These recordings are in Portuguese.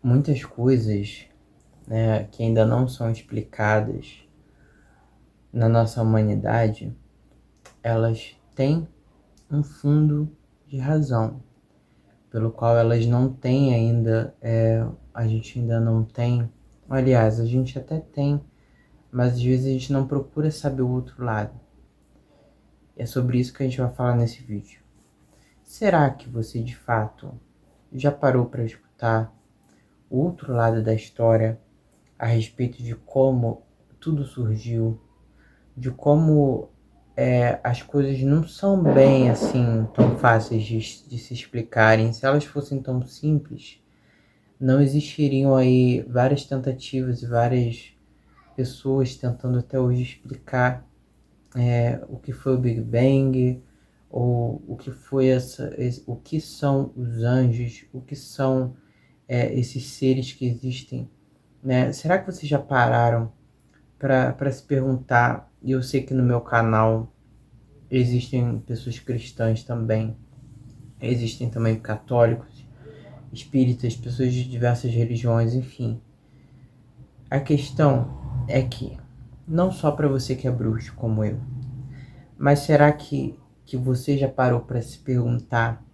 muitas coisas, né, que ainda não são explicadas na nossa humanidade, elas têm um fundo de razão, pelo qual elas não têm ainda, a gente ainda não tem, aliás, a gente até tem, mas às vezes a gente não procura saber o outro lado. É sobre isso que a gente vai falar nesse vídeo. Será que você de fato já parou para escutar o outro lado da história a respeito de como tudo surgiu, de como as coisas não são bem assim tão fáceis de se explicarem? Se elas fossem tão simples, não existiriam aí várias tentativas e várias pessoas tentando até hoje explicar o que foi o Big Bang, ou o que foi o que são os anjos, o que são esses seres que existem, né? Será que vocês já pararam para se perguntar? E eu sei que no meu canal existem pessoas cristãs também, existem também católicos, espíritas, pessoas de diversas religiões, enfim. A questão é que, não só para você que é bruxo como eu, mas será que você já parou para se perguntar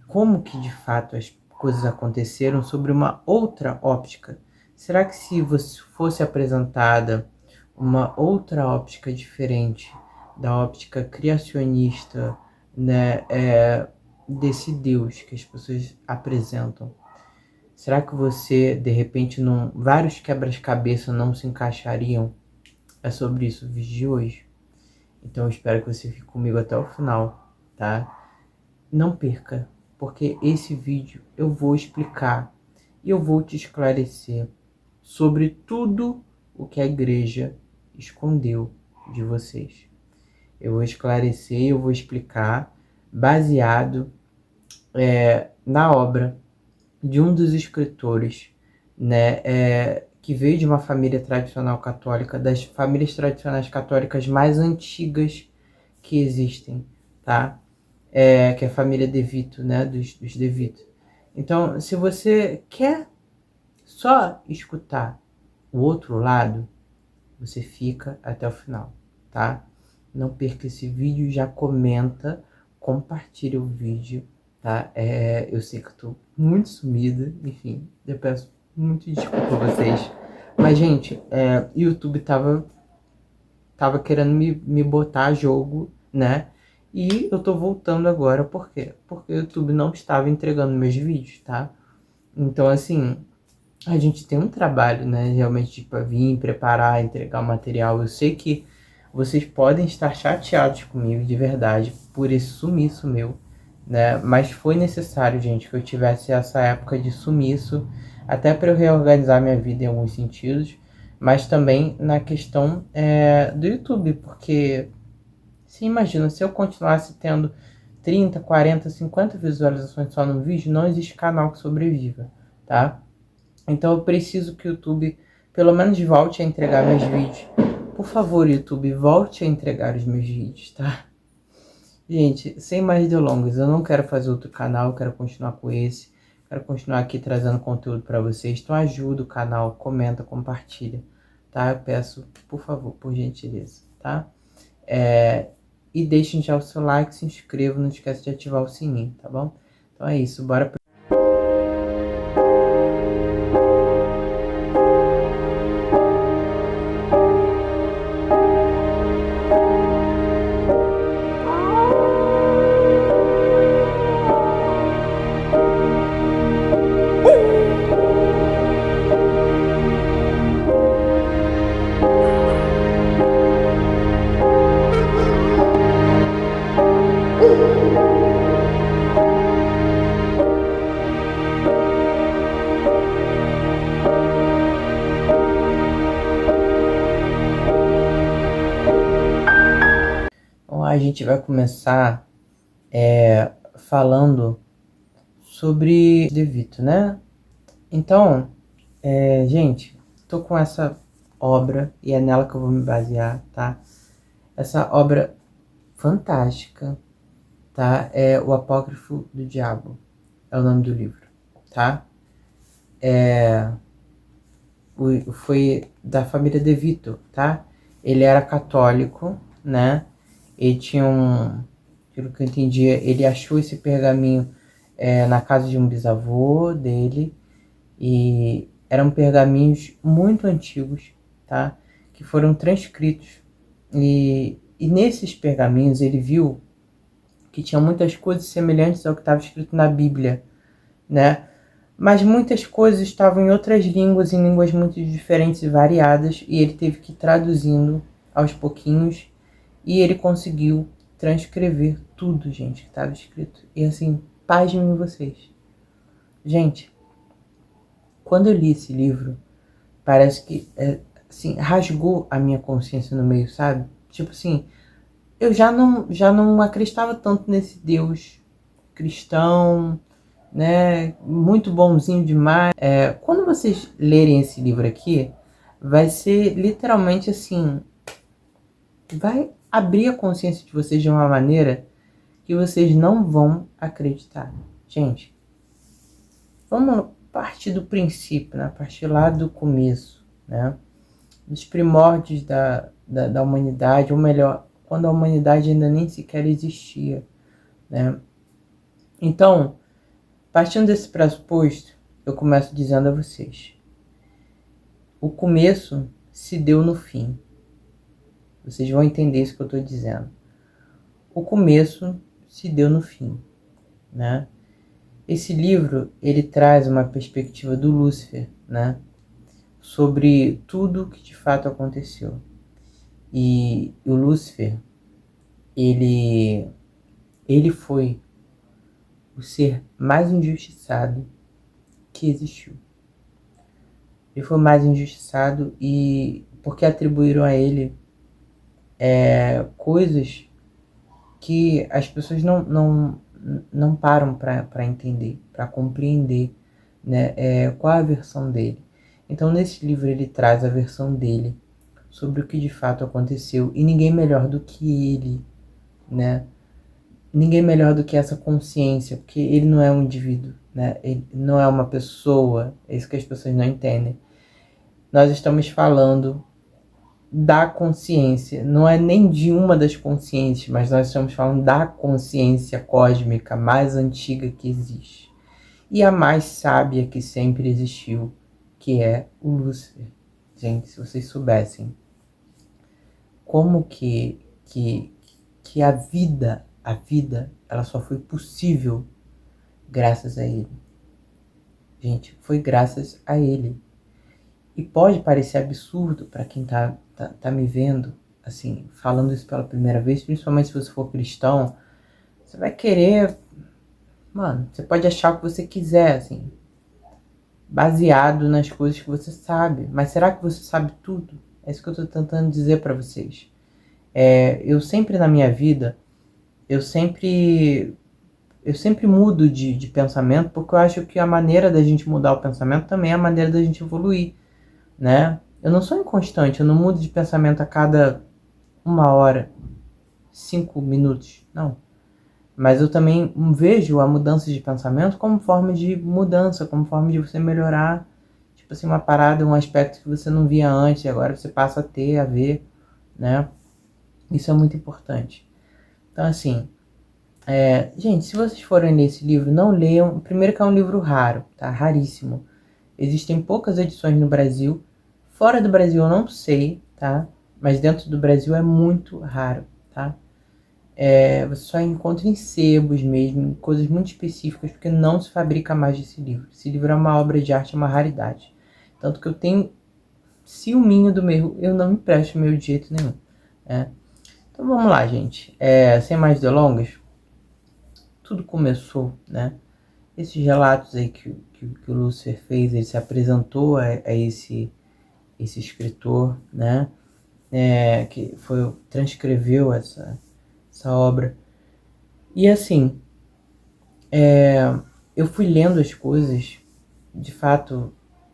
como que de fato as coisas aconteceram sobre uma outra óptica? Será que se você fosse apresentada uma outra óptica diferente da óptica criacionista, né, desse Deus que as pessoas apresentam, será que você, de repente, não, vários quebra-cabeça não se encaixariam? É sobre isso o vídeo de hoje. Então eu espero que você fique comigo até o final, tá? Não perca, porque esse vídeo eu vou explicar e eu vou te esclarecer sobre tudo o que a igreja escondeu de vocês. Eu vou esclarecer, eu vou explicar baseado na obra de um dos escritores, né, que veio de uma família tradicional católica, das famílias tradicionais católicas mais antigas que existem, tá? Que é a família De Vito, né, dos De Vito. Então, se você quer só escutar o outro lado, você fica até o final, tá? Não perca esse vídeo, já comenta, compartilha o vídeo, tá? Eu sei que eu tô muito sumida, enfim, eu peço muito desculpa a vocês. Mas, gente, o YouTube tava querendo me botar a jogo, né? E eu tô voltando agora, por quê? Porque o YouTube não estava entregando meus vídeos, tá? Então, assim, a gente tem um trabalho, né? Realmente, tipo, vir, preparar, entregar o material. Eu sei que vocês podem estar chateados comigo, de verdade, por esse sumiço meu, né? Mas foi necessário, gente, que eu tivesse essa época de sumiço, até para eu reorganizar minha vida em alguns sentidos, mas também na questão do YouTube, porque se imagina, se eu continuasse tendo 30, 40, 50 visualizações só no vídeo, não existe canal que sobreviva, tá? Então eu preciso que o YouTube pelo menos volte a entregar meus vídeos. Por favor, YouTube, volte a entregar os meus vídeos, tá? Gente, sem mais delongas, eu não quero fazer outro canal, eu quero continuar com esse. Quero continuar aqui trazendo conteúdo para vocês. Então ajuda o canal, comenta, compartilha, tá? Eu peço, por favor, por gentileza, tá? E deixem já o seu like, se inscreva, não esquece de ativar o sininho, tá bom? Então é isso, bora. Então, a gente vai começar falando sobre De Vito, né? Então, gente, tô com essa obra e é nela que eu vou me basear, tá? Essa obra fantástica, tá? É O Apócrifo do Diabo, é o nome do livro, tá? Foi da família De Vito, tá? Ele era católico, né? Ele tinha pelo que eu entendi, ele achou esse pergaminho na casa de um bisavô dele, e eram pergaminhos muito antigos, tá? Que foram transcritos. E nesses pergaminhos ele viu que tinha muitas coisas semelhantes ao que estava escrito na Bíblia, né? Mas muitas coisas estavam em outras línguas, em línguas muito diferentes e variadas, e ele teve que ir traduzindo aos pouquinhos, e ele conseguiu transcrever tudo, gente, que estava escrito. E assim, pasmem vocês. Gente, quando eu li esse livro, parece que assim, rasgou a minha consciência no meio, sabe? Tipo assim, eu já não acreditava tanto nesse Deus cristão, né? Muito bonzinho demais. Quando vocês lerem esse livro aqui, vai ser literalmente assim, vai abrir a consciência de vocês de uma maneira que vocês não vão acreditar. Gente, vamos partir do princípio, né? Partir lá do começo, né? Dos primórdios da humanidade, ou melhor, quando a humanidade ainda nem sequer existia, né? Então, partindo desse pressuposto, eu começo dizendo a vocês: o começo se deu no fim. Vocês vão entender isso que eu estou dizendo. O começo se deu no fim, né? Esse livro, ele traz uma perspectiva do Lúcifer, né? Sobre tudo que de fato aconteceu. E o Lúcifer, ele foi o ser mais injustiçado que existiu. Ele foi mais injustiçado e porque atribuíram a ele coisas que as pessoas não param para entender, para compreender, né? Qual a versão dele. Então, nesse livro, ele traz a versão dele sobre o que de fato aconteceu, e ninguém melhor do que ele, né? Ninguém melhor do que essa consciência, porque ele não é um indivíduo, né? Ele não é uma pessoa, é isso que as pessoas não entendem. Nós estamos falando da consciência, não é nem de uma das consciências, mas nós estamos falando da consciência cósmica mais antiga que existe. E a mais sábia que sempre existiu, que é o Lúcifer. Gente, se vocês soubessem como que a vida, ela só foi possível graças a ele. Gente, foi graças a ele. E pode parecer absurdo para quem tá me vendo, assim, falando isso pela primeira vez, principalmente se você for cristão, você vai querer, mano, você pode achar o que você quiser, assim, baseado nas coisas que você sabe. Mas será que você sabe tudo? É isso que eu tô tentando dizer para vocês. Eu sempre na minha vida, eu sempre mudo de pensamento, porque eu acho que a maneira da gente mudar o pensamento também é a maneira da gente evoluir, né? Eu não sou inconstante, eu não mudo de pensamento a cada 1 hora, 5 minutos, não. Mas eu também vejo a mudança de pensamento como forma de mudança, como forma de você melhorar, tipo assim, uma parada, um aspecto que você não via antes, e agora você passa a ter, a ver, né? Isso é muito importante. Então, assim, gente, se vocês forem ler esse livro, não leiam. Primeiro que é um livro raro, tá? Raríssimo. Existem poucas edições no Brasil. Fora do Brasil eu não sei, tá? Mas dentro do Brasil é muito raro, tá? Você só encontra em sebos mesmo, em coisas muito específicas, porque não se fabrica mais desse livro. Esse livro é uma obra de arte, é uma raridade. Tanto que eu tenho ciúminho do meu, eu não empresto meu de jeito nenhum, né? Então vamos lá, gente. Sem mais delongas, tudo começou, né? Esses relatos aí que o Lúcifer fez, ele se apresentou a esse escritor, né? Que transcreveu essa obra. E assim, eu fui lendo as coisas, de fato,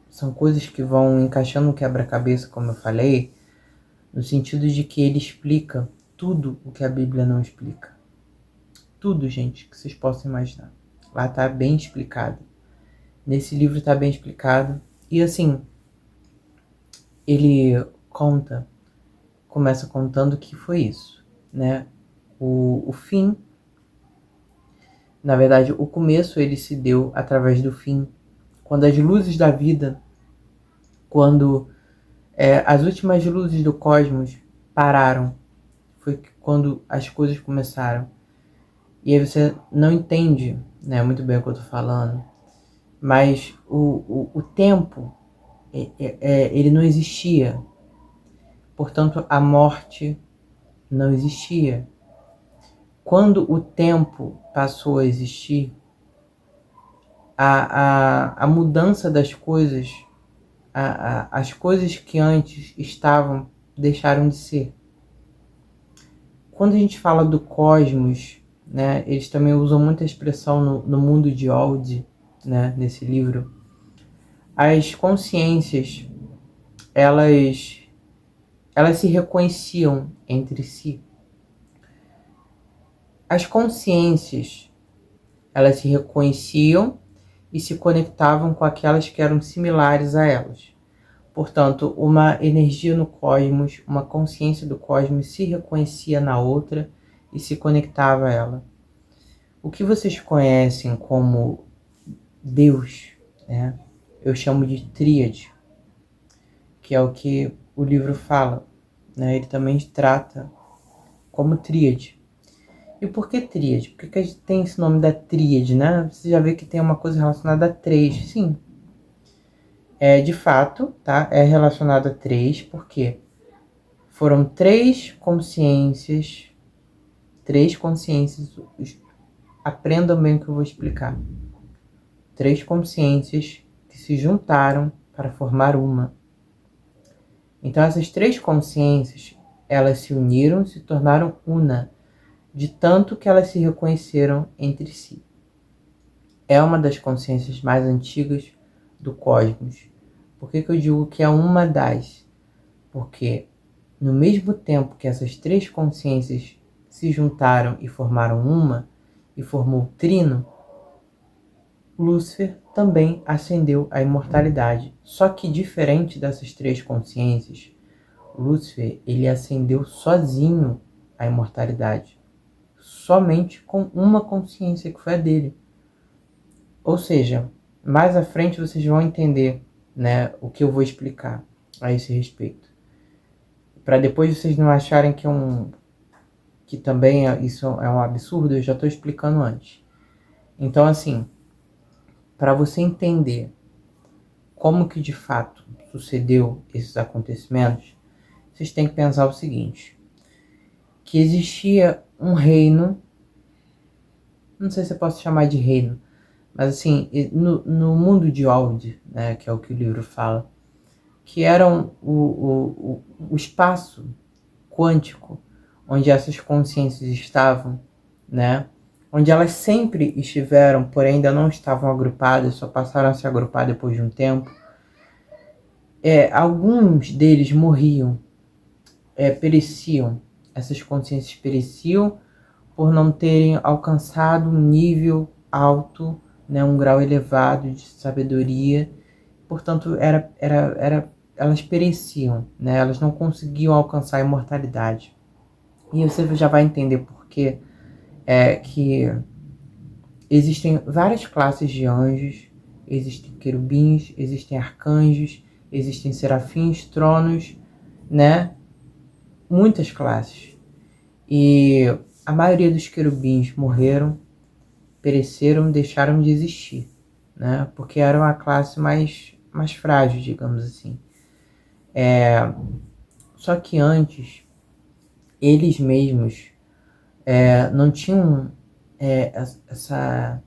são coisas que vão encaixando no quebra-cabeça, como eu falei, no sentido de que ele explica tudo o que a Bíblia não explica. Tudo, gente, que vocês possam imaginar. Lá tá bem explicado. Nesse livro está bem explicado. E assim, ele começa contando que foi isso, né? O fim, na verdade, o começo ele se deu através do fim, quando as luzes da vida, quando as últimas luzes do cosmos pararam, foi quando as coisas começaram. E aí você não entende, né, muito bem o que eu tô falando, mas o tempo, ele não existia, portanto a morte não existia. Quando o tempo passou a existir, a mudança das coisas, as coisas que antes estavam, deixaram de ser. Quando a gente fala do cosmos, né, eles também usam muita expressão no mundo de Old, né, nesse livro. As consciências, elas se reconheciam entre si. As consciências, elas se reconheciam e se conectavam com aquelas que eram similares a elas. Portanto, uma energia no cosmos, uma consciência do cosmos se reconhecia na outra e se conectava a ela. O que vocês conhecem como Deus, né? Eu chamo de tríade, que é o que o livro fala, né? Ele também trata como tríade. E por que tríade? Por que a gente tem esse nome da tríade, né? Você já vê que tem uma coisa relacionada a três. Sim, de fato, tá? É relacionado a três, porque foram três consciências. Aprendam bem o que eu vou explicar. Três consciências que se juntaram para formar uma. Então essas três consciências, elas se uniram, se tornaram una, de tanto que elas se reconheceram entre si. É uma das consciências mais antigas do cosmos. Por que eu digo que é uma das? Porque no mesmo tempo que essas três consciências se juntaram e formaram uma, e formou o trino, Lúcifer também ascendeu à imortalidade. Só que diferente dessas três consciências, Lúcifer, ele ascendeu sozinho à imortalidade. Somente com uma consciência que foi a dele. Ou seja, mais à frente vocês vão entender, né, o que eu vou explicar a esse respeito. Para depois vocês não acharem que também isso é um absurdo, eu já estou explicando antes. Então, assim, para você entender como que de fato sucedeu esses acontecimentos, vocês têm que pensar o seguinte, que existia um reino, não sei se eu posso chamar de reino, mas assim, no mundo de Old, né, que é o que o livro fala, que era o espaço quântico onde essas consciências estavam, né, onde elas sempre estiveram, porém ainda não estavam agrupadas, só passaram a se agrupar depois de um tempo. Alguns deles morriam, pereciam, essas consciências pereciam por não terem alcançado um nível alto, né, um grau elevado de sabedoria, portanto elas pereciam, né, elas não conseguiam alcançar a imortalidade. E você já vai entender por quê, que existem várias classes de anjos, existem querubins, existem arcanjos, existem serafins, tronos, né? Muitas classes. E a maioria dos querubins morreram, pereceram, deixaram de existir, né? Porque eram a classe mais frágil, digamos assim. Só que antes, eles mesmos não tinham essa...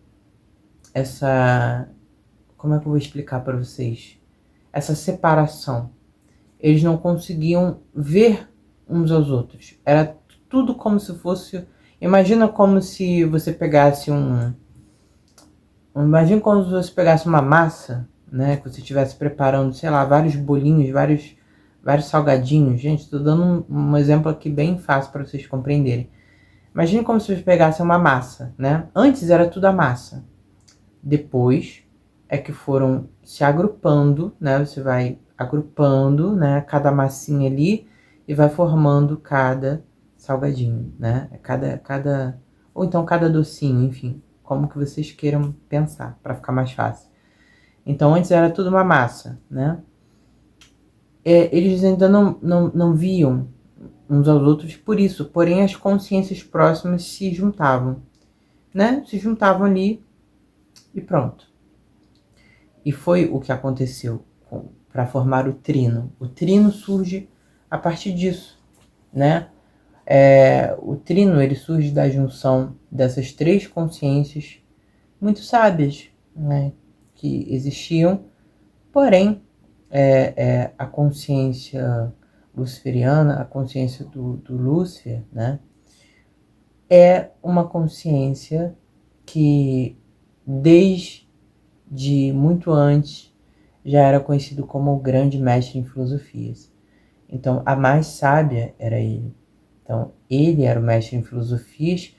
Como é que eu vou explicar para vocês? Essa separação. Eles não conseguiam ver uns aos outros. Era tudo como se fosse... Imagina como se você pegasse Imagina como se você pegasse uma massa, né? Que você estivesse preparando, sei lá, vários bolinhos, vários salgadinhos. Gente, estou dando um exemplo aqui bem fácil para vocês compreenderem. Imagine como se você pegasse uma massa, né? Antes era tudo a massa. Depois é que foram se agrupando, né? Você vai agrupando, né? Cada massinha ali e vai formando cada salgadinho, né? Ou então cada docinho, enfim, como que vocês queiram pensar, para ficar mais fácil. Então antes era tudo uma massa, né? Eles ainda não viam uns aos outros por isso, porém as consciências próximas se juntavam, né? Se juntavam ali e pronto. E foi o que aconteceu para formar o trino. O trino surge a partir disso, né? O trino ele surge da junção dessas três consciências muito sábias, né? Que existiam, porém a consciência luciferiana, a consciência do Lúcifer, né? É uma consciência que desde muito antes já era conhecido como o grande mestre em filosofias. Então, a mais sábia era ele. Então, ele era o mestre em filosofias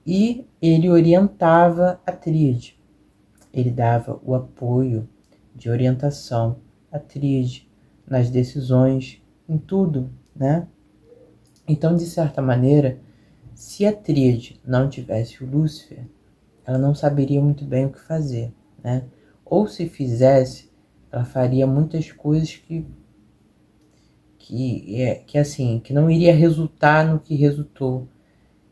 e ele orientava a tríade. Ele dava o apoio de orientação à tríade nas decisões, em tudo, né? Então, de certa maneira, se a tríade não tivesse o Lúcifer, ela não saberia muito bem o que fazer, né? Ou se fizesse, ela faria muitas coisas que assim, que não iria resultar no que resultou,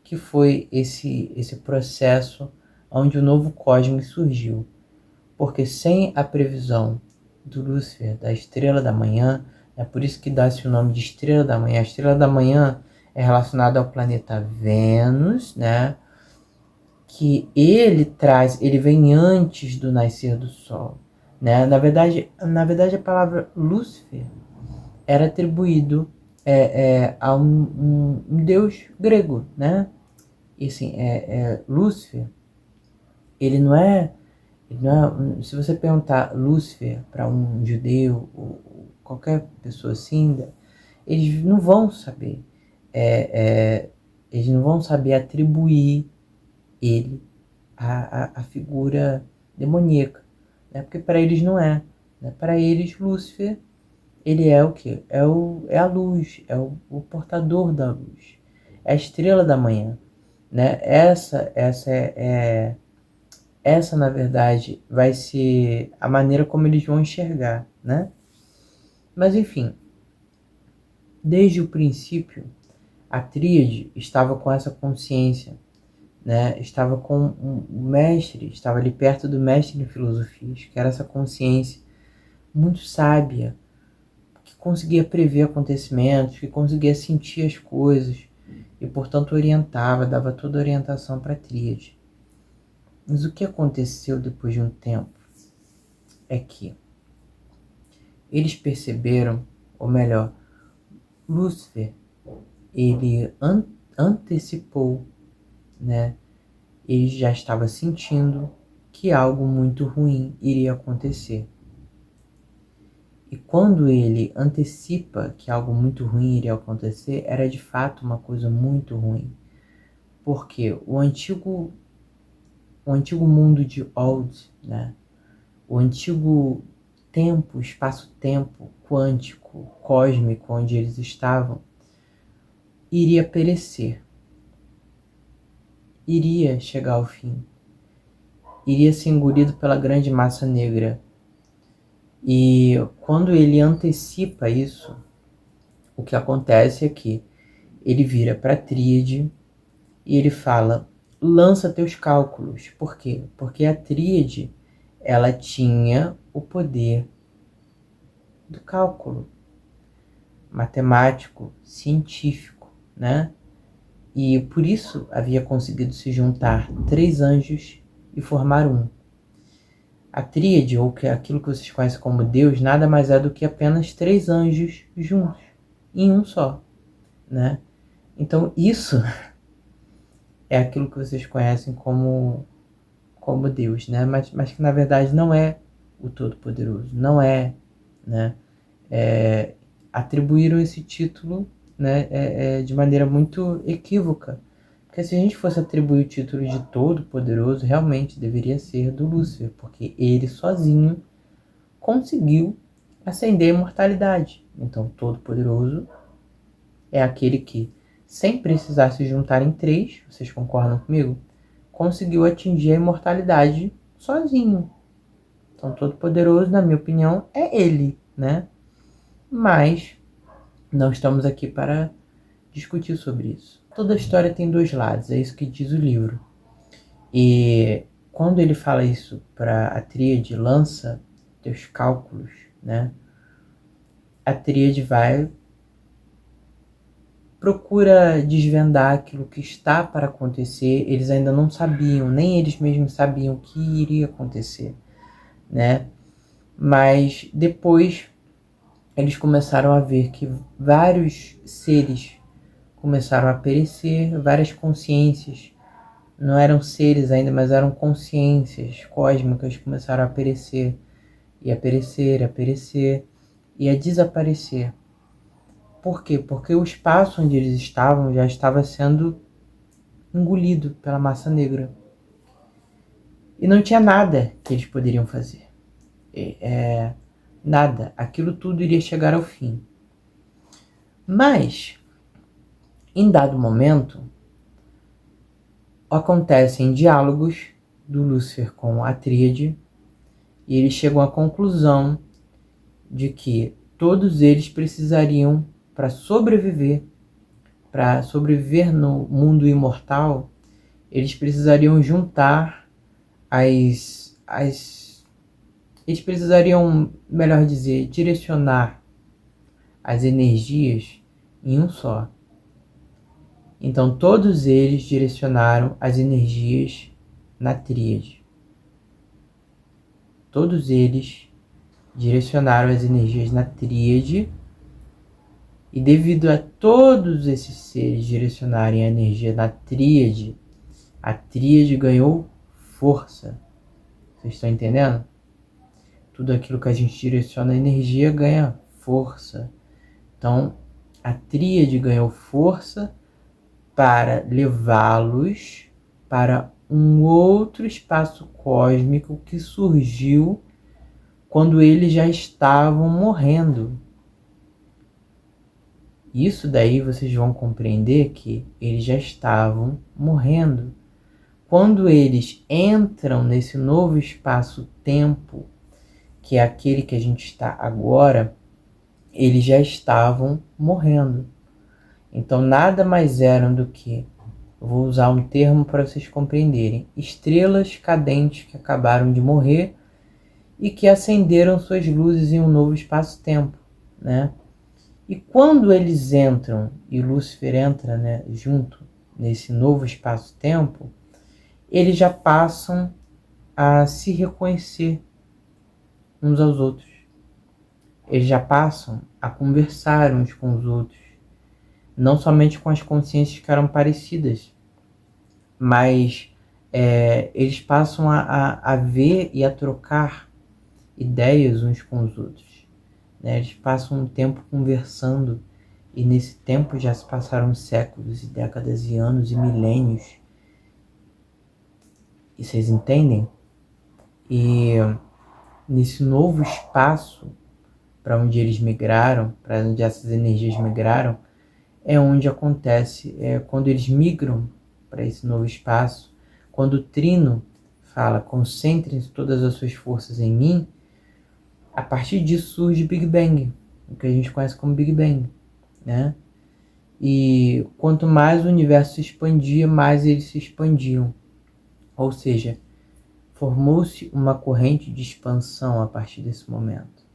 que foi esse processo onde o novo cosmos surgiu. Porque sem a previsão do Lúcifer, da estrela da manhã, é por isso que dá-se o nome de estrela da manhã. A estrela da manhã é relacionada ao planeta Vênus, né? Que ele vem antes do nascer do Sol, né? Na verdade a palavra Lúcifer era atribuído a um deus grego, né? E assim, Lúcifer, ele não é, se você perguntar Lúcifer para um judeu ou qualquer pessoa assim, eles não vão saber, eles não vão saber atribuir ele à figura demoníaca, né? Porque para eles não é, né? Para eles Lúcifer ele é o quê? É a luz, é o portador da luz, é a estrela da manhã, né? Essa na verdade vai ser a maneira como eles vão enxergar, né? Mas enfim, desde o princípio a tríade estava com essa consciência, né? Estava com o mestre, estava ali perto do mestre em filosofias, que era essa consciência muito sábia, que conseguia prever acontecimentos, que conseguia sentir as coisas e, portanto, orientava, dava toda a orientação para a tríade. Mas o que aconteceu depois de um tempo é que eles perceberam, ou melhor, Lúcifer, ele antecipou, né? Ele já estava sentindo que algo muito ruim iria acontecer. E quando ele antecipa que algo muito ruim iria acontecer, era de fato uma coisa muito ruim. Porque o antigo mundo de Old, né? O antigo tempo, espaço-tempo quântico, cósmico, onde eles estavam, iria perecer. Iria chegar ao fim. Iria ser engolido pela grande massa negra. E quando ele antecipa isso, o que acontece é que ele vira para a tríade e ele fala: lança teus cálculos. Por quê? Porque a tríade ela tinha o poder do cálculo matemático, científico, né? E por isso havia conseguido se juntar três anjos e formar um. A tríade, ou aquilo que vocês conhecem como Deus, nada mais é do que apenas três anjos juntos, em um só, né? Então isso é aquilo que vocês conhecem como Deus, né? Mas que na verdade não é o Todo-Poderoso, não é, né? Atribuíram esse título, né, de maneira muito equívoca, porque Porque se a gente fosse atribuir o título de Todo-Poderoso, realmente deveria ser do Lúcifer, porque ele sozinho conseguiu ascender a imortalidade. Então, Todo-Poderoso é aquele que, sem precisar se juntar em três, vocês concordam comigo? Conseguiu atingir a imortalidade sozinho. Então, Todo-Poderoso, na minha opinião, é ele, né? Mas não estamos aqui para discutir sobre isso. Toda história tem dois lados, é isso que diz o livro. E quando ele fala isso para a tríade, lança teus cálculos, né? A tríade procura desvendar aquilo que está para acontecer. Eles ainda não sabiam, nem eles mesmos sabiam o que iria acontecer, né? Mas depois eles começaram a ver que vários seres começaram a perecer, várias consciências, não eram seres ainda, mas eram consciências cósmicas, começaram a perecer, e a perecer, a perecer, e a desaparecer. Por quê? Porque o espaço onde eles estavam já estava sendo engolido pela massa negra. E não tinha nada que eles poderiam fazer. Nada. Aquilo tudo iria chegar ao fim. Mas, em dado momento, acontecem diálogos do Lúcifer com a Tríade, e eles chegam à conclusão de que todos eles precisariam, para sobreviver no mundo imortal, eles precisariam juntar eles precisariam, melhor dizer, direcionar as energias em um só. Então todos eles direcionaram as energias na tríade. Todos eles direcionaram as energias na tríade, e devido a todos esses seres direcionarem a energia na tríade, a tríade ganhou força. Vocês estão entendendo? Tudo aquilo que a gente direciona a energia ganha força. Então, a tríade ganhou força para levá-los para um outro espaço cósmico que surgiu quando eles já estavam morrendo. Isso daí vocês vão compreender que eles já estavam morrendo. Quando eles entram nesse novo espaço-tempo, que é aquele que a gente está agora, eles já estavam morrendo. Então nada mais eram do que, eu vou usar um termo para vocês compreenderem, estrelas cadentes que acabaram de morrer e que acenderam suas luzes em um novo espaço-tempo, né? E quando eles entram, e Lúcifer entra, né, junto nesse novo espaço-tempo, eles já passam a se reconhecer uns aos outros. Eles já passam a conversar uns com os outros. Não somente com as consciências que eram parecidas, mas eles passam a ver e a trocar ideias uns com os outros, né? Eles passam um tempo conversando, e nesse tempo já se passaram séculos e décadas e anos e milênios. E vocês entendem? E nesse novo espaço para onde eles migraram, para onde essas energias migraram, é onde acontece, quando eles migram para esse novo espaço, quando o Trino fala, concentrem todas as suas forças em mim, a partir disso surge Big Bang, o que a gente conhece como Big Bang, né? E quanto mais o universo se expandia, mais eles se expandiam. Ou seja, formou-se uma corrente de expansão a partir desse momento,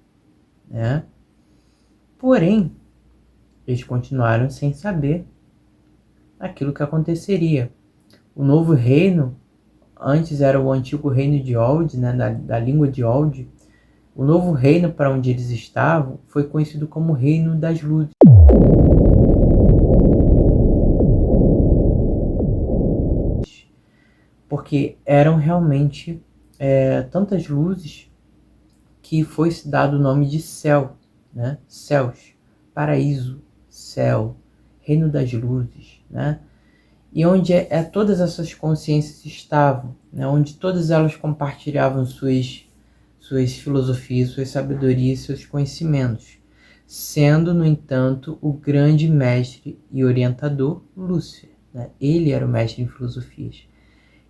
né? Porém, eles continuaram sem saber aquilo que aconteceria. O novo reino, antes era o antigo reino de Old, né, da língua de Old. O novo reino para onde eles estavam foi conhecido como Reino das Luzes. Porque eram realmente tantas luzes que foi-se dado o nome de céu, né? Céus, paraíso, céu, reino das luzes, né? e onde todas essas consciências estavam, né? Onde todas elas compartilhavam suas filosofias, suas sabedorias, seus conhecimentos, sendo, no entanto, o grande mestre e orientador Lúcifer, né? Ele era o mestre em filosofias.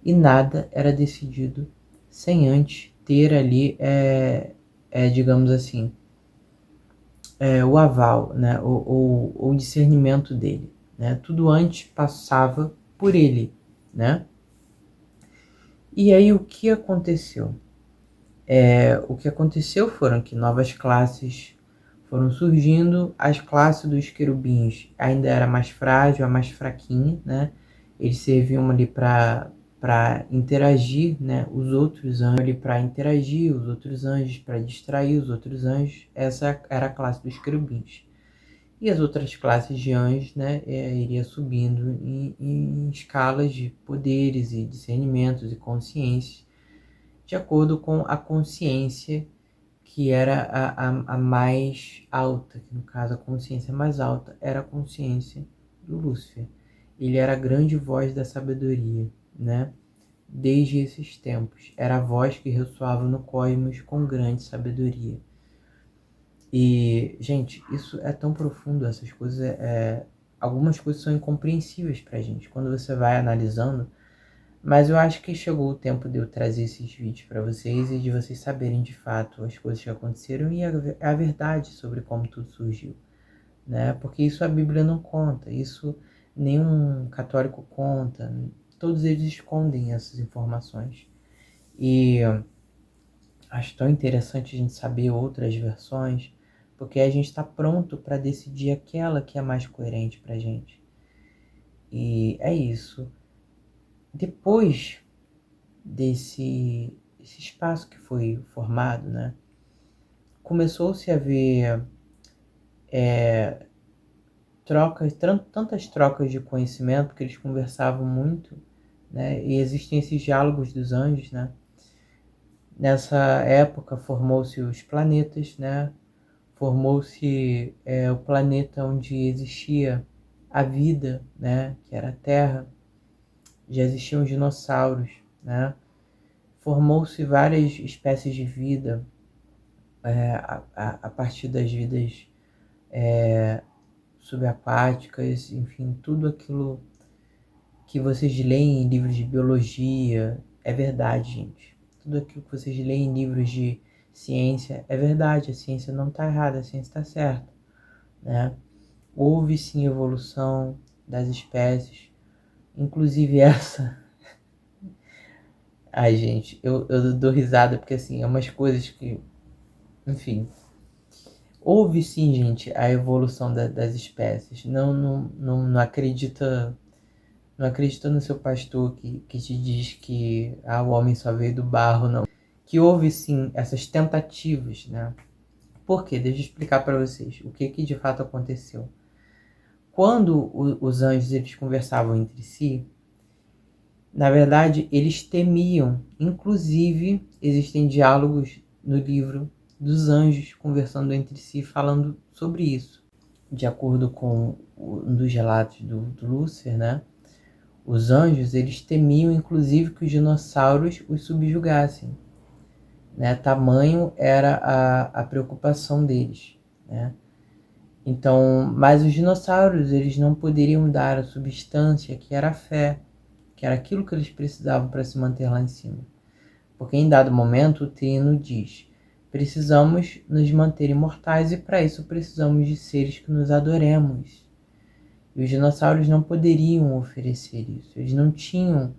E nada era decidido sem antes ter ali, digamos assim, o aval, né? O discernimento dele. Né? Tudo antes passava por ele. Né? E aí o que aconteceu? O que aconteceu foram que novas classes foram surgindo. As classes dos querubins ainda era mais frágil, a mais fraquinha, né? Eles serviam ali para interagir, né? Os outros anjos ali para interagir, os outros anjos para distrair os outros anjos. Essa era a classe dos querubins. E as outras classes de anjos, né, iria subindo em escalas de poderes e discernimentos e consciências, de acordo com a consciência que era a mais alta, que no caso a consciência mais alta era a consciência do Lúcifer. Ele era a grande voz da sabedoria, né? Desde esses tempos. Era a voz que ressoava no cosmos com grande sabedoria. E, gente, isso é tão profundo, essas coisas, algumas coisas são incompreensíveis pra gente, quando você vai analisando, mas eu acho que chegou o tempo de eu trazer esses vídeos para vocês e de vocês saberem de fato as coisas que aconteceram e a verdade sobre como tudo surgiu, né? Porque isso a Bíblia não conta, isso nenhum católico conta, todos eles escondem essas informações. E acho tão interessante a gente saber outras versões, porque a gente está pronto para decidir aquela que é mais coerente para a gente. E é isso. Depois desse espaço que foi formado, né, começou-se a ver tantas trocas de conhecimento, porque eles conversavam muito, né, e existem esses diálogos dos anjos, né. Nessa época formou-se os planetas, né, formou-se o planeta onde existia a vida, né, que era a Terra, já existiam os dinossauros, né, formou-se várias espécies de vida a partir das vidas subaquáticas, enfim, tudo aquilo que vocês leem em livros de biologia é verdade, gente. Tudo aquilo que vocês leem em livros de ciência é verdade, a ciência não está errada, a ciência está certa, né? Houve sim evolução das espécies, inclusive essa. Ai, gente, eu dou risada porque assim, é umas coisas que, enfim. Houve sim, gente, a evolução das espécies. Não acredita. Não acredita no seu pastor que te diz que o homem só veio do barro, não. Que houve sim essas tentativas, né? Por quê? Deixa eu explicar para vocês o que de fato aconteceu. Quando os anjos eles conversavam entre si, na verdade eles temiam, inclusive existem diálogos no livro dos anjos conversando entre si, falando sobre isso. De acordo com um dos relatos do Lúcifer, né? Os anjos eles temiam inclusive que os dinossauros os subjugassem, né? Tamanho era a preocupação deles, né? Então, mas os dinossauros eles não poderiam dar a substância que era a fé, que era aquilo que eles precisavam para se manter lá em cima. Porque em dado momento o Trino diz: precisamos nos manter imortais e para isso precisamos de seres que nos adoremos. E os dinossauros não poderiam oferecer isso. Eles não tinham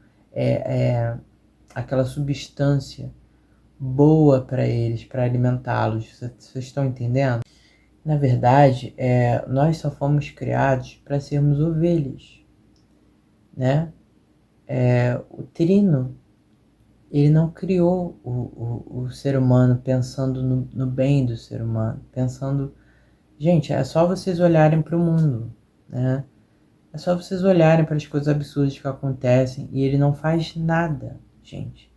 aquela substância boa para eles, para alimentá-los. Vocês estão entendendo? Na verdade, nós só fomos criados para sermos ovelhas, né? O Trino, ele não criou o ser humano pensando no bem do ser humano, pensando... Gente, é só vocês olharem para o mundo, né? É só vocês olharem para as coisas absurdas que acontecem e ele não faz nada, gente.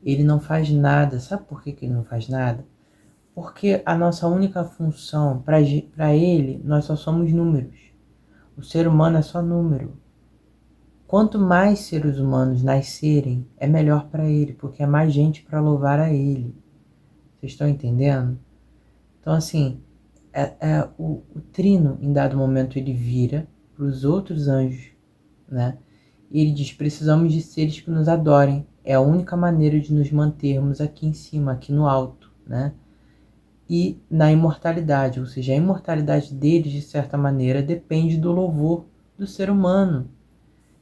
Ele não faz nada. Sabe por que ele não faz nada? Porque a nossa única função, para ele, nós só somos números. O ser humano é só número. Quanto mais seres humanos nascerem, é melhor para ele, porque é mais gente para louvar a ele. Vocês estão entendendo? Então, assim, o Trino, em dado momento, ele vira para os outros anjos, né? E ele diz: precisamos de seres que nos adorem. É a única maneira de nos mantermos aqui em cima, aqui no alto, né? E na imortalidade, ou seja, a imortalidade deles, de certa maneira, depende do louvor do ser humano.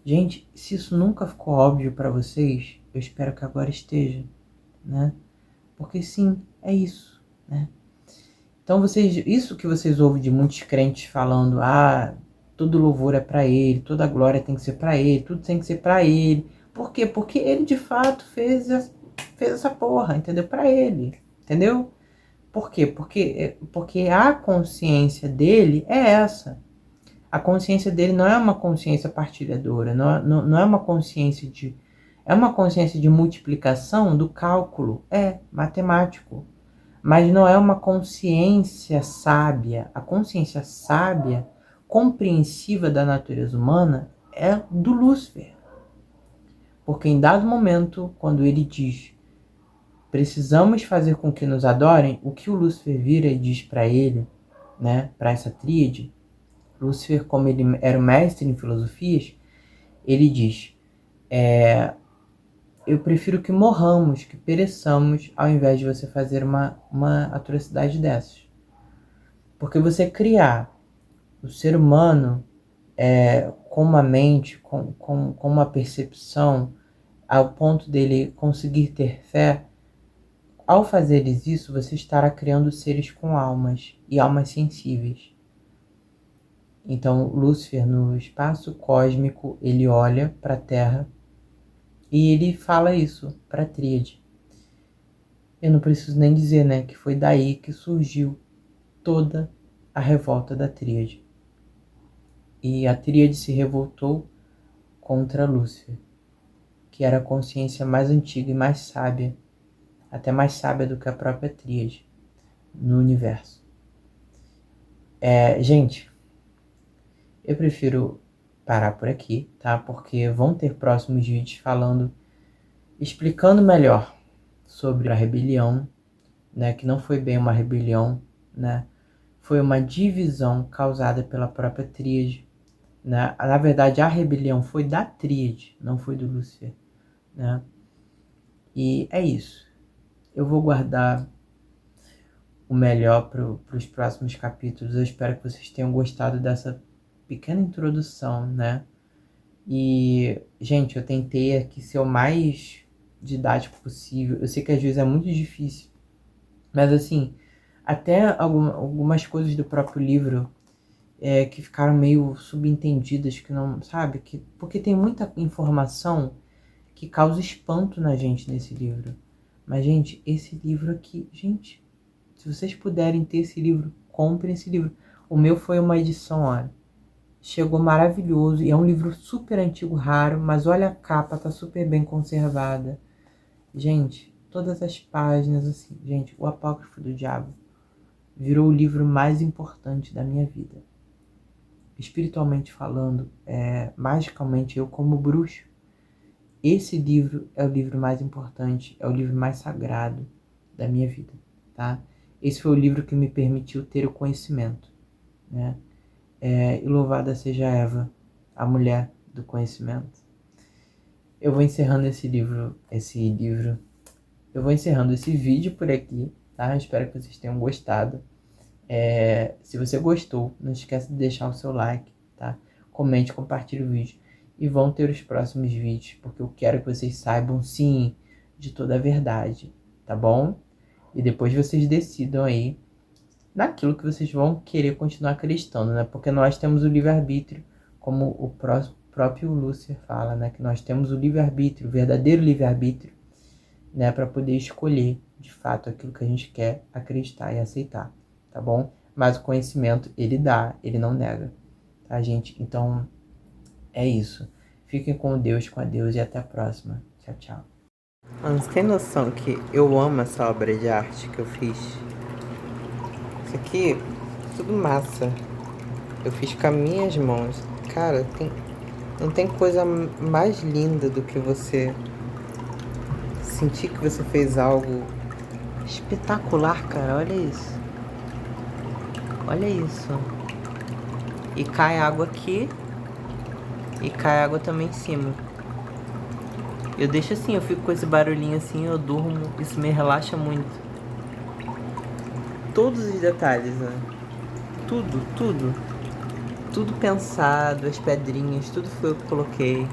Gente, se isso nunca ficou óbvio para vocês, eu espero que agora esteja, né? Porque sim, é isso, né? Então isso que vocês ouvem de muitos crentes falando, todo louvor é para ele, toda glória tem que ser para ele, tudo tem que ser para ele. Por quê? Porque ele de fato fez essa porra, entendeu? Para ele, entendeu? Por quê? Porque a consciência dele é essa. A consciência dele não é uma consciência partilhadora, não é uma consciência de... É uma consciência de multiplicação do cálculo, matemático. Mas não é uma consciência sábia. A consciência sábia, compreensiva da natureza humana, é do Lúcifer. Porque em dado momento, quando ele diz: precisamos fazer com que nos adorem, o que o Lúcifer vira e diz para ele, né, para essa tríade, Lúcifer, como ele era o mestre em filosofias, ele diz: eu prefiro que morramos, que pereçamos, ao invés de você fazer uma atrocidade dessas. Porque você criar o ser humano com uma mente, com uma percepção, ao ponto dele conseguir ter fé, ao fazeres isso, você estará criando seres com almas, e almas sensíveis. Então, Lúcifer, no espaço cósmico, ele olha para a Terra e ele fala isso para a Tríade. Eu não preciso nem dizer, né, que foi daí que surgiu toda a revolta da Tríade. E a Tríade se revoltou contra Lúcifer, que era a consciência mais antiga e mais sábia, até mais sábia do que a própria Tríade no universo. Gente, eu prefiro parar por aqui, tá? Porque vão ter próximos vídeos explicando melhor sobre a rebelião, né? Que não foi bem uma rebelião, né? Foi uma divisão causada pela própria Tríade, né? Na verdade, a rebelião foi da Tríade, não foi do Lúcifer, né? E é isso. Eu vou guardar o melhor para os próximos capítulos. Eu espero que vocês tenham gostado dessa pequena introdução, né? E, gente, eu tentei aqui ser o mais didático possível. Eu sei que às vezes é muito difícil, mas assim, até algumas coisas do próprio livro que ficaram meio subentendidas, que não, sabe? Porque tem muita informação que causa espanto na gente nesse livro. Mas, gente, esse livro aqui, gente, se vocês puderem ter esse livro, comprem esse livro. O meu foi uma edição, olha. Chegou maravilhoso e é um livro super antigo, raro, mas olha a capa, tá super bem conservada. Gente, todas as páginas, assim, gente, o Apócrifo do Diabo virou o livro mais importante da minha vida. Espiritualmente falando, magicamente, eu como bruxo, esse livro é o livro mais importante, é o livro mais sagrado da minha vida, tá? Esse foi o livro que me permitiu ter o conhecimento, né? E louvada seja Eva, a mulher do conhecimento. Eu vou encerrando eu vou encerrando esse vídeo por aqui, tá? Espero que vocês tenham gostado. Se você gostou, não esqueça de deixar o seu like, tá? Comente, compartilhe o vídeo. E vão ter os próximos vídeos, porque eu quero que vocês saibam, sim, de toda a verdade, tá bom? E depois vocês decidam aí naquilo que vocês vão querer continuar acreditando, né? Porque nós temos o livre-arbítrio, como o próprio Lúcifer fala, né? Que nós temos o livre-arbítrio, o verdadeiro livre-arbítrio, né? Para poder escolher, de fato, aquilo que a gente quer acreditar e aceitar, tá bom? Mas o conhecimento, ele dá, ele não nega, tá, gente? Então, é isso. Fiquem com Deus, com a Deus e até a próxima. Tchau, tchau. Mano, você tem noção que eu amo essa obra de arte que eu fiz? Isso aqui, tudo massa. Eu fiz com as minhas mãos. Cara, Não tem coisa mais linda do que você sentir que você fez algo espetacular, cara. Olha isso. Olha isso. E cai água aqui. E cai água também em cima. Eu deixo assim, eu fico com esse barulhinho assim, eu durmo. Isso me relaxa muito. Todos os detalhes, né? Tudo, tudo. Tudo pensado, as pedrinhas, tudo foi eu que coloquei.